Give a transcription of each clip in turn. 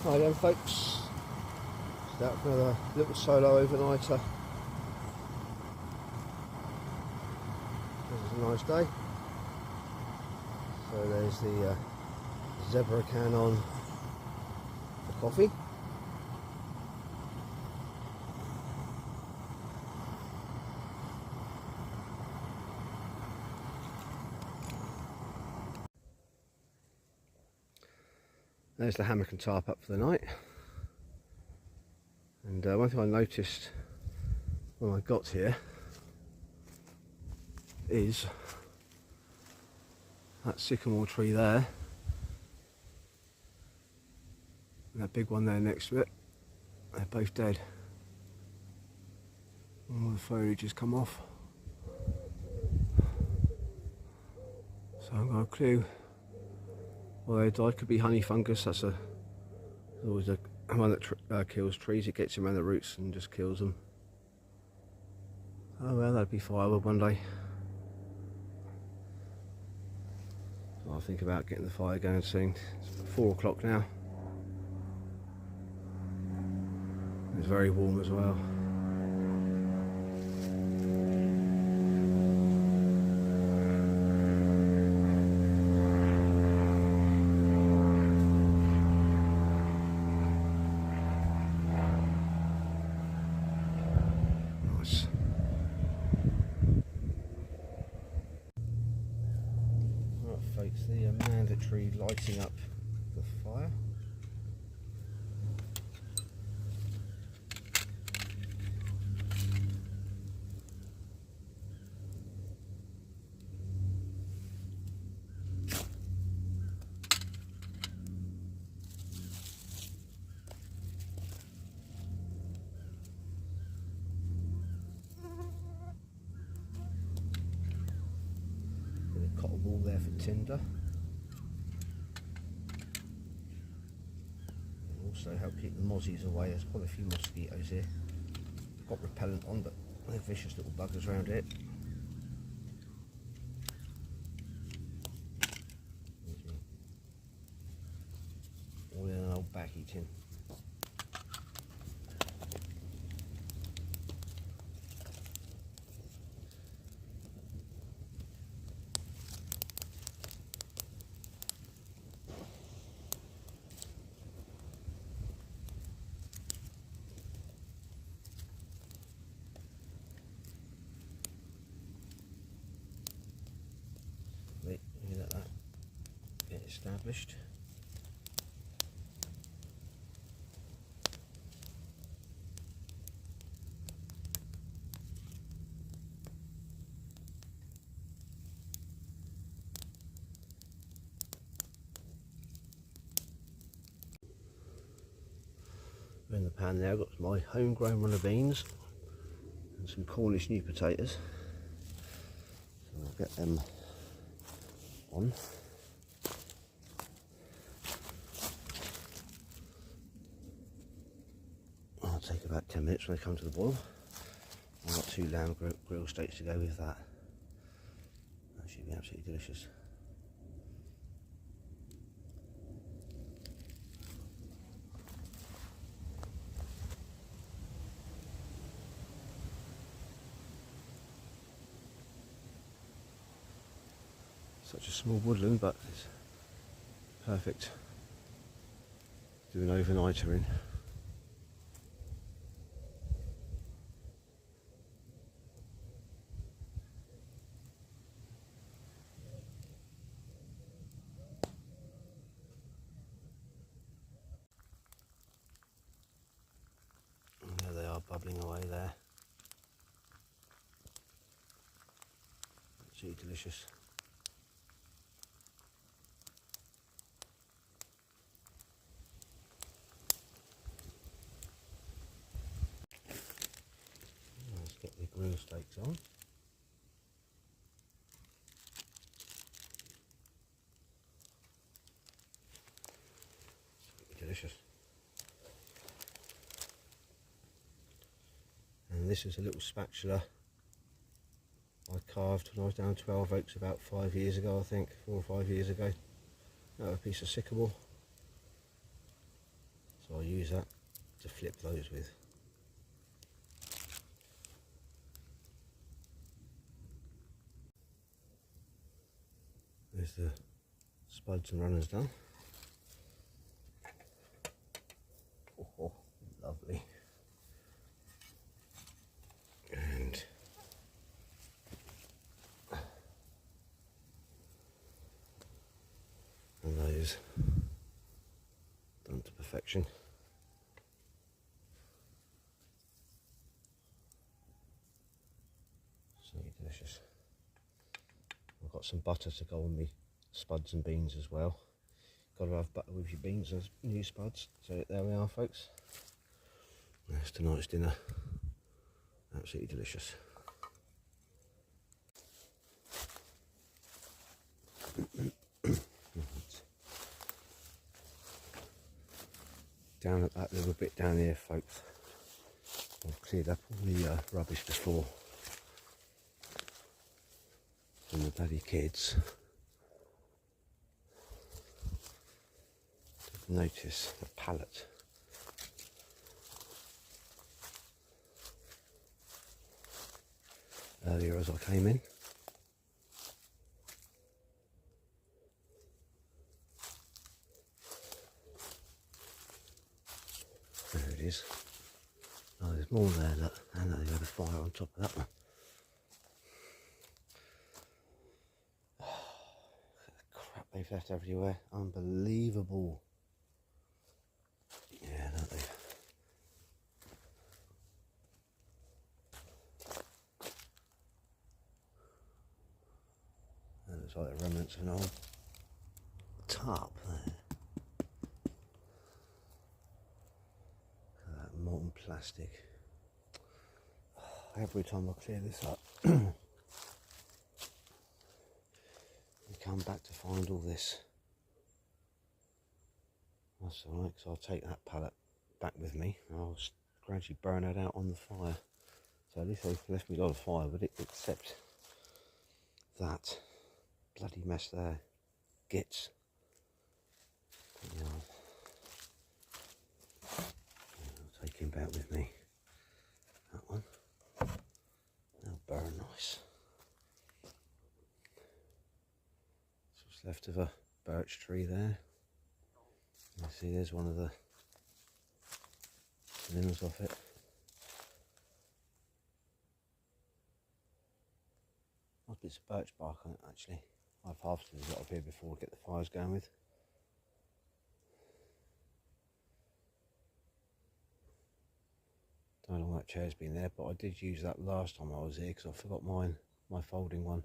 Hi then folks, just out for another little solo overnighter. This is a nice day. So there's the zebra can on for coffee. There's the hammock and tarp up for the night. And one thing I noticed when I got here is that sycamore tree there and that big one there next to it, they're both dead. All the foliage has come off. So I've got a clue why they died. Could be honey fungus. That's always a one that kills trees. It gets them around the roots and just kills them. Oh well, that'd be firewood one day. So I'll think about getting the fire going soon. It's 4 o'clock now. It's very warm as well. Nice. Right folks, the mandatory lighting up the fire. Cotton wool there for tinder. It'll also help keep the mozzies away. There's quite a few mosquitoes here. Got repellent on, but they're vicious little buggers around it. All in an old baggy tin. Let that get established. In the pan there I've got my homegrown runner beans and some Cornish new potatoes. So I'll get them on. I'll take about 10 minutes when they come to the boil. I've got 2 lamb grill steaks to go with that. That should be absolutely delicious. Such a small woodland, but it's perfect to do an overnighter in. And there they are, bubbling away there. Absolutely delicious. Get the grill steaks on. Delicious. And this is a little spatula I carved when I was down 12 Oaks about 5 years ago, I think, 4 or 5 years ago. Out of a piece of sycamore. So I'll use that to flip those with. There's the spuds and runners done. Oh, lovely. And those done to perfection. So delicious. I've got some butter to go on the spuds and beans as well. Got to have butter with your beans and new spuds. So there we are, folks. That's tonight's dinner. Absolutely delicious. Down at that little bit down here, folks, I've cleared up all the rubbish before from the bloody kids. Notice the pallet. Earlier as I came in. There it is. Oh, there's more there, look. And they've got a fire on top of that one. Oh, the crap they've left everywhere. Unbelievable. Yeah, don't they? That looks like the remnants of an old tarp there. Molten plastic. Every time I clear this up, you come back to find all this. That's alright, because I'll take that pallet back with me and I'll gradually burn it out on the fire. So at least they've left me a lot of fire with it, except that bloody mess there gets. You know, I'll take him back with me. That one. They'll burn nice. So what's left of a birch tree there. You see there's one of the limbs off it. Nice bits of birch bark on it actually. I've harvested a lot of here before to get the fires going with. Don't know how long that chair's been there, but I did use that last time I was here because I forgot my folding one.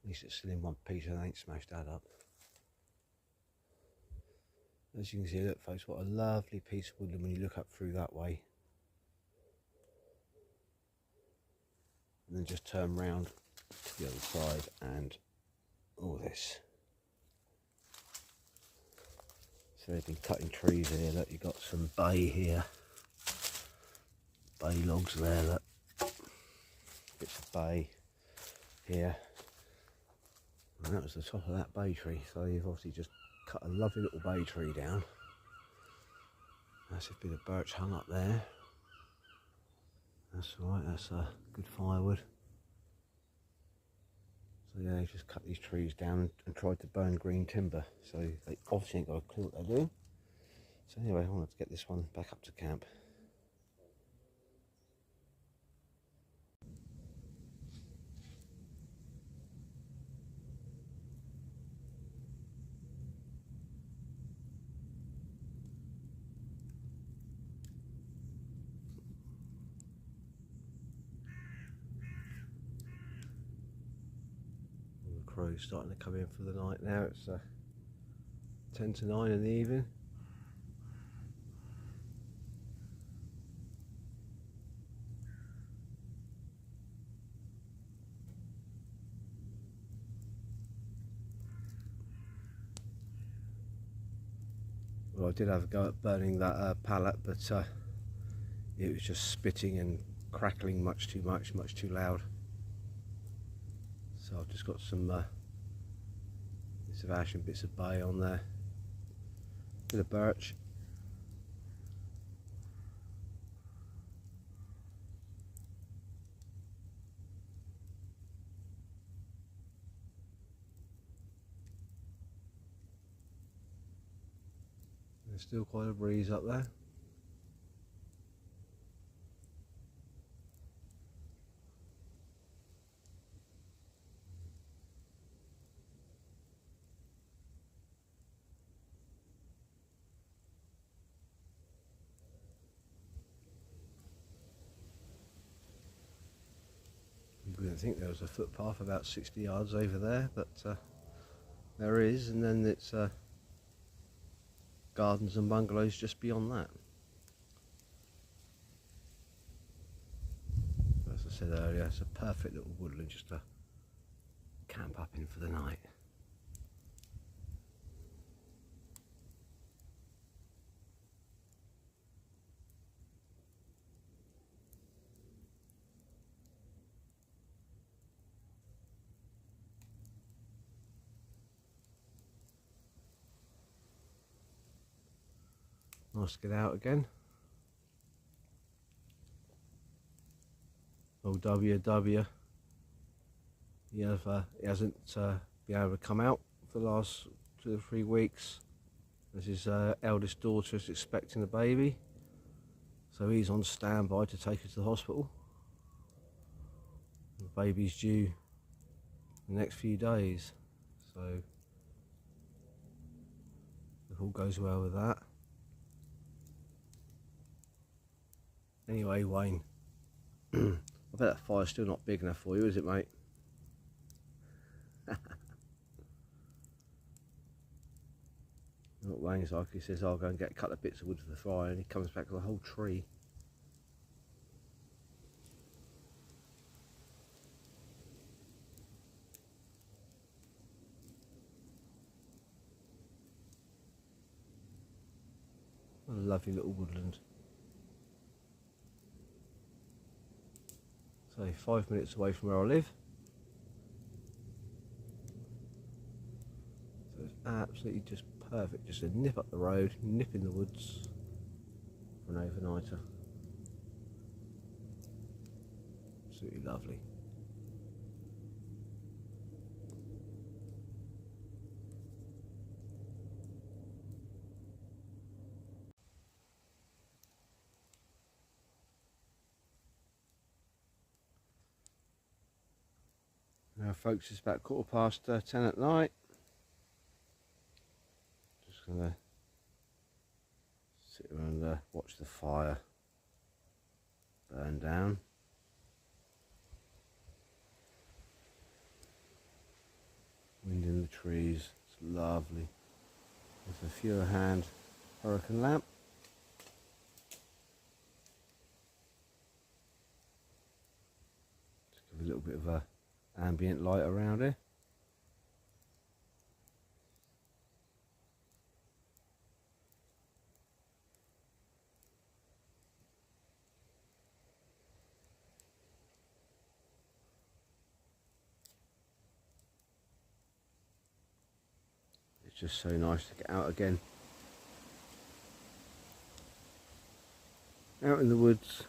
At least it's still in one piece and I ain't smashed that up. As you can see, look folks, what a lovely piece of woodland when you look up through that way. And then just turn round to the other side and all this. So they've been cutting trees here, look, you've got some bay here. Bay logs there, look. Bits of bay here. And that was the top of that bay tree, so you've obviously just cut a lovely little bay tree down. Massive bit of birch hung up there. That's alright, that's good firewood. So yeah, they just cut these trees down and tried to burn green timber. So they obviously ain't got a clue what they're doing. So anyway, I wanted to get this one back up to camp. Crew's starting to come in for the night now. It's 10 to 9 in the evening. Well, I did have a go at burning that pallet, but it was just spitting and crackling much too loud. So I've just got some bits of ash and bits of bay on there, bit of birch, There's still quite a breeze up there. I didn't think there was a footpath about 60 yards over there, but there is, and then it's gardens and bungalows just beyond that. As I said earlier, it's a perfect little woodland just to camp up in for the night. Nice to get out again. Old WW, he hasn't been able to come out for the last 2 or 3 weeks, as his eldest daughter is expecting a baby, so he's on standby to take her to the hospital. The baby's due in the next few days, so if all goes well with that. Anyway, Wayne, I bet that fire's still not big enough for you, is it, mate? What Wayne's like, he says, I'll go and get a couple of bits of wood for the fire, and he comes back with a whole tree. What a lovely little woodland. So 5 minutes away from where I live. So it's absolutely just perfect, just a nip up the road, nip in the woods for an overnighter. Absolutely lovely. Now folks, it's about 10:15 at night. Just gonna sit around, watch the fire burn down. Wind in the trees, it's lovely. With a fewer hand hurricane lamp. Just give a little bit of a ambient light around here. It's just so nice to get out again. Out in the woods,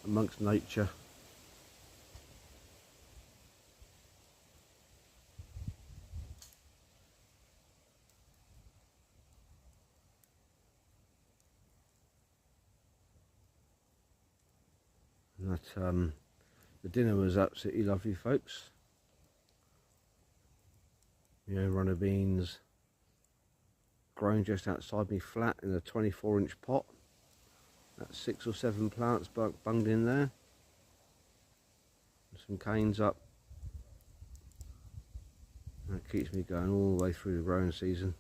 amongst nature. And that, the dinner was absolutely lovely, folks. You know, runner beans grown just outside me flat in a 24-inch pot. That's 6 or 7 plants bunged in there. And some canes up. That keeps me going all the way through the growing season.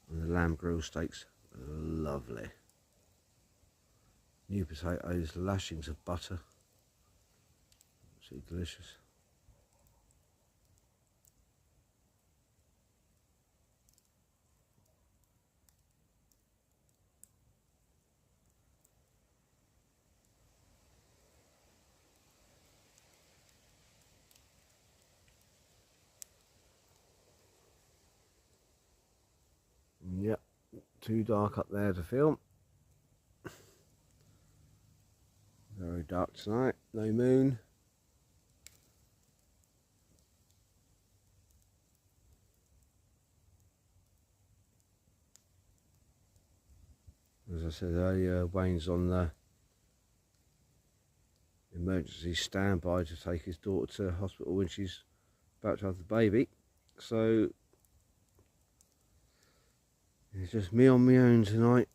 And the lamb grill steaks, lovely. New potatoes, lashings of butter. Absolutely delicious. Yep, too dark up there to film. Very dark tonight, no moon. I said earlier, Wayne's on the emergency standby to take his daughter to hospital when she's about to have the baby. So it's just me on my own tonight.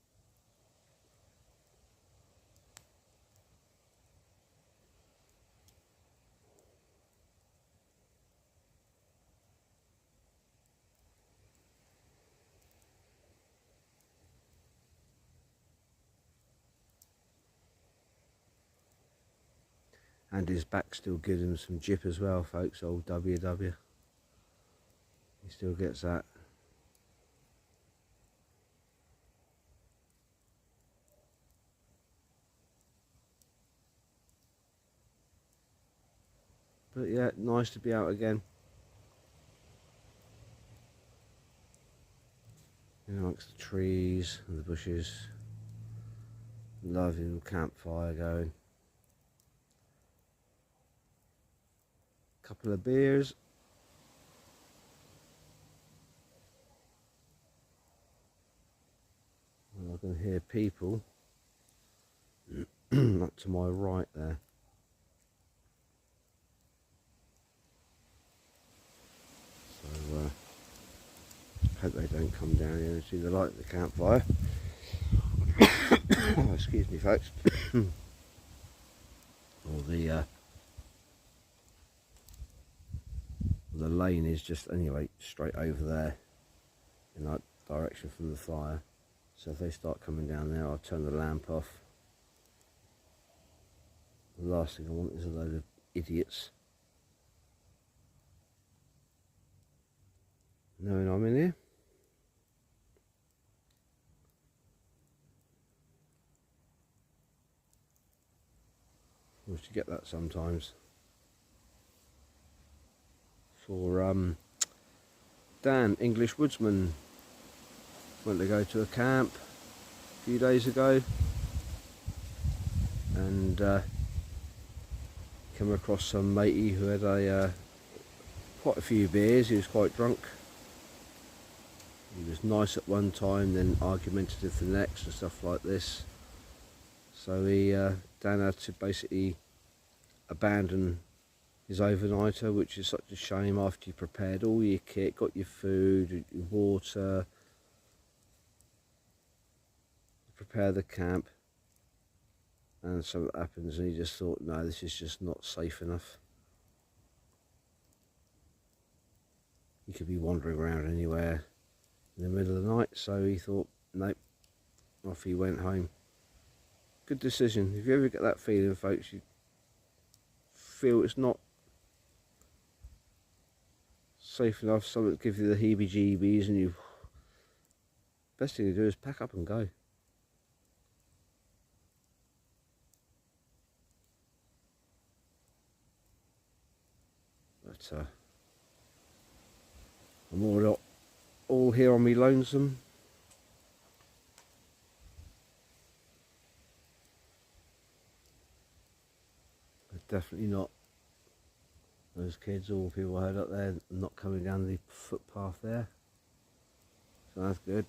And his back still gives him some jip as well, folks, old WW. He still gets that. But yeah, nice to be out again. Amongst the trees and the bushes. Lovely little campfire going. Couple of beers. And I can hear people up to my right there. So hope they don't come down here and see the light of the campfire. Oh, excuse me, folks. Or the lane is just anyway straight over there in that direction from the fire. So if they start coming down there, I'll turn the lamp off. The last thing I want is a load of idiots knowing I'm in here. I wish to get that sometimes. For Dan, English woodsman, went to go to a camp a few days ago and came across some matey who had quite a few beers. He was quite drunk. He was nice at one time, then argumentative the next and stuff like this. So Dan had to basically abandon his overnighter, which is such a shame after you prepared all your kit, got your food, your water, prepare the camp, and something happens and he just thought, no, this is just not safe enough. He could be wandering around anywhere in the middle of the night, so he thought, nope, off he went home. Good decision. If you ever get that feeling, folks, you feel it's not safe enough, something gives you the heebie-jeebies, and best thing to do is pack up and go. But I'm all here on me lonesome. But definitely not those kids or people I heard up there not coming down the footpath there. So that's good.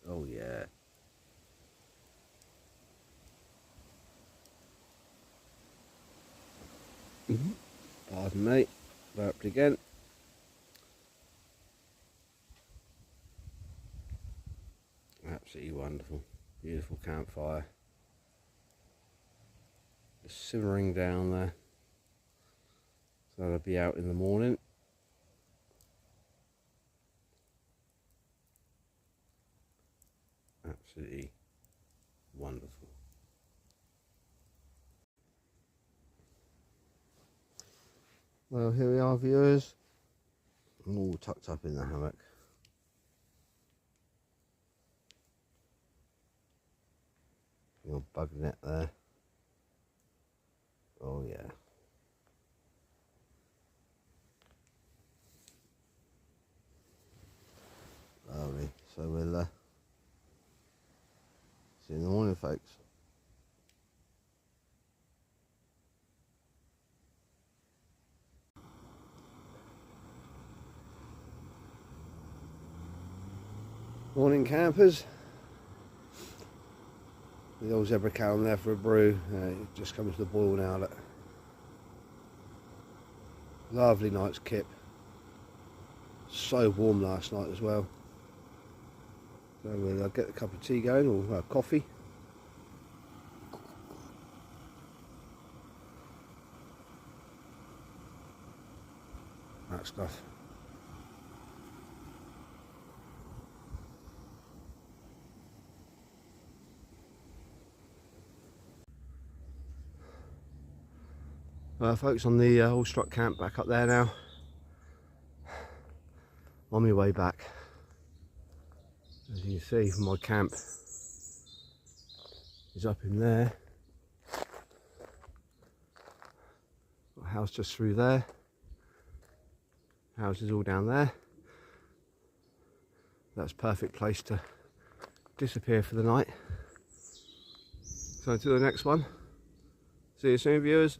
Oh yeah. Pardon me, burped again. Absolutely wonderful. Beautiful campfire. Just simmering down there. So that'll be out in the morning. Absolutely wonderful. Well, here we are, viewers. I'm all tucked up in the hammock. Your bug net there. Oh yeah. Lovely. So we'll see you in the morning, folks. Morning campers. The old zebra cow on there for a brew. It just comes to the boil now. Look. Lovely night's kip. So warm last night as well. So we'll get a cup of tea going, or coffee. That stuff. Folks, on the all struck camp back up there now. On my way back. As you can see, my camp is up in there. Got a house just through there. House is all down there. That's a perfect place to disappear for the night. So until the next one, see you soon, viewers.